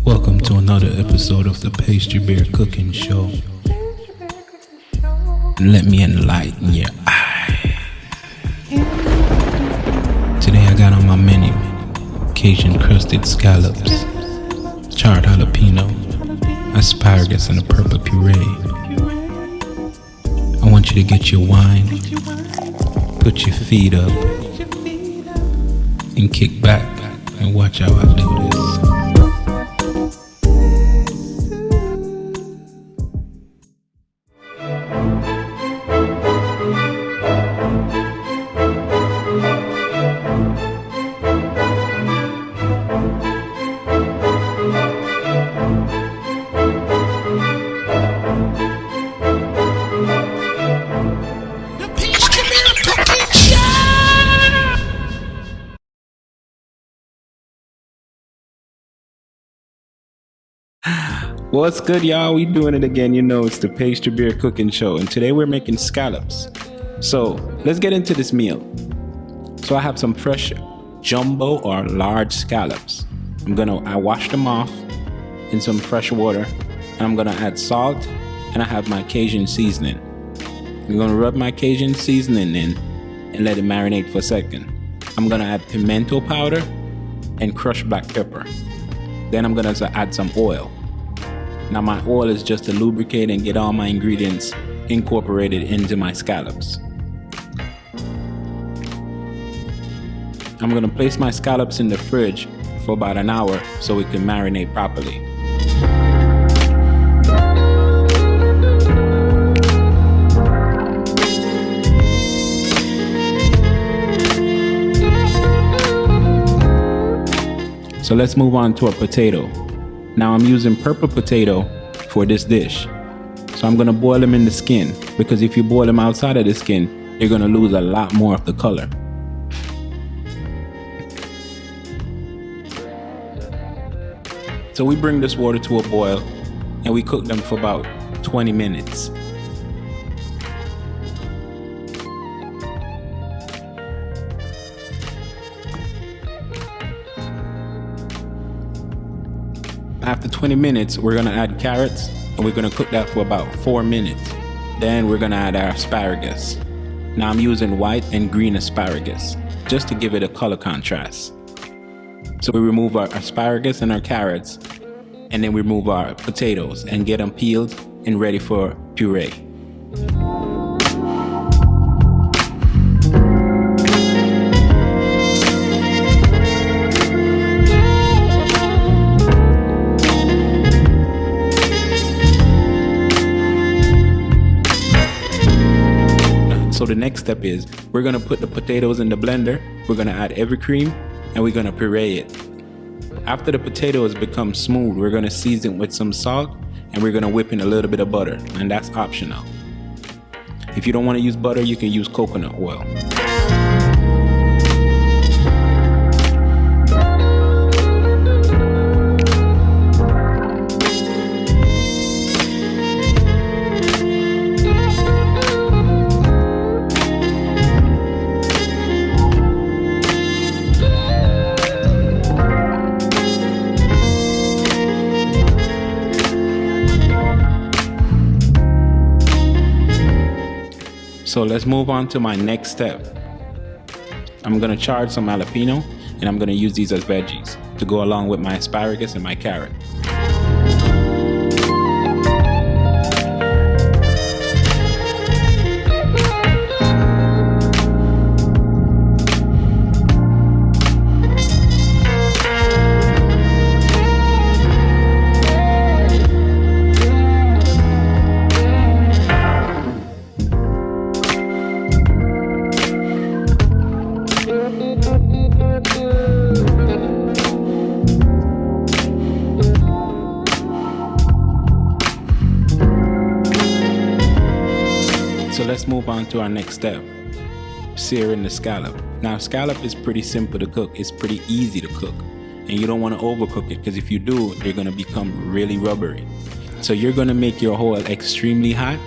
Welcome to another episode of the Pastry Bear Cooking Show. Let me enlighten your eye. Today I got on my menu Cajun crusted scallops, charred jalapeno, asparagus, and a purple puree. I want you to get your wine, put your feet up, and kick back and watch how I do this. What's good, y'all? We doing it again. You know, it's the Pastry Bear Cooking Show, and today we're making scallops. So let's get into this meal. So I have some fresh jumbo or large scallops. I wash them off in some fresh water, and I'm gonna add salt, and I have my Cajun seasoning. I'm gonna rub my Cajun seasoning in and let it marinate for a second. I'm gonna add pimento powder and crushed black pepper. Then I'm gonna add some oil. Now my oil is just to lubricate and get all my ingredients incorporated into my scallops. I'm going to place my scallops in the fridge for about an hour so it can marinate properly. So let's move on to a potato. Now I'm using purple potato for this dish. So I'm gonna boil them in the skin, because if you boil them outside of the skin, you're gonna lose a lot more of the color. So we bring this water to a boil and we cook them for about 20 minutes. After 20 minutes, we're gonna add carrots, and we're gonna cook that for about 4 minutes. Then we're gonna add our asparagus. Now I'm using white and green asparagus, just to give it a color contrast. So we remove our asparagus and our carrots, and then we remove our potatoes and get them peeled and ready for puree. So the next step is we're gonna put the potatoes in the blender, we're gonna add heavy cream, and we're gonna puree it. After the potatoes become smooth, we're gonna season it with some salt, and we're gonna whip in a little bit of butter, and that's optional. If you don't wanna use butter, you can use coconut oil. So let's move on to my next step. I'm gonna char some jalapeno, and I'm gonna use these as veggies to go along with my asparagus and my carrot. So let's move on to our next step, searing the scallop. Now scallop is pretty simple to cook, it's pretty easy to cook, and you don't want to overcook it, because if you do, they're going to become really rubbery. So you're going to make your oil extremely hot.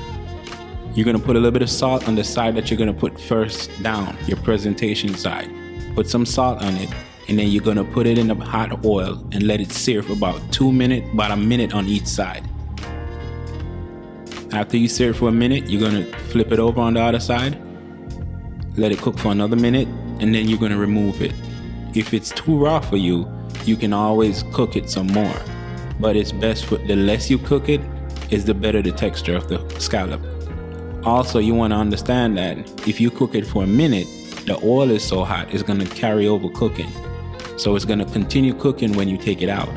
You're going to put a little bit of salt on the side that you're going to put first down, your presentation side. Put some salt on it, and then you're gonna put it in the hot oil and let it sear for about 2 minutes, about a minute on each side. After you sear it for a minute, you're gonna flip it over on the other side, let it cook for another minute, and then you're gonna remove it. If it's too raw for you, you can always cook it some more, but it's best for the less you cook it, is the better the texture of the scallop. Also, you want to understand that if you cook it for a minute, the oil is so hot it's going to carry over cooking, so it's going to continue cooking when you take it out.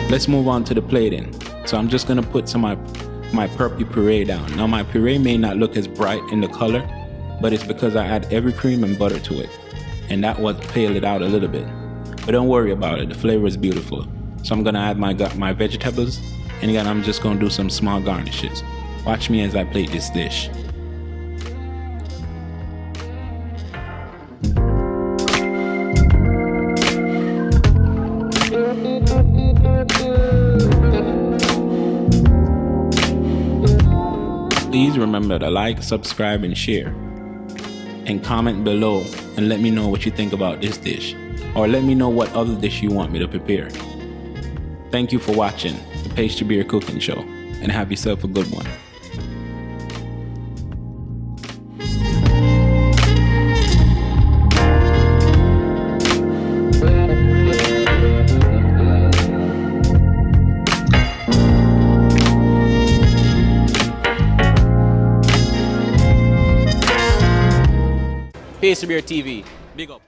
Let's move on to the plating. So I'm just gonna put some of my purple puree down. Now my puree may not look as bright in the color, but it's because I add every cream and butter to it, and that would pale it out a little bit. But don't worry about it, the flavor is beautiful. So I'm gonna add my vegetables, and again I'm just gonna do some small garnishes. Watch me as I plate this dish. Please remember to like, subscribe, and share. And comment below and let me know what you think about this dish. Or let me know what other dish you want me to prepare. Thank you for watching the Pastry Beer Cooking Show, and have yourself a good one. Pastry Beer TV. Big up.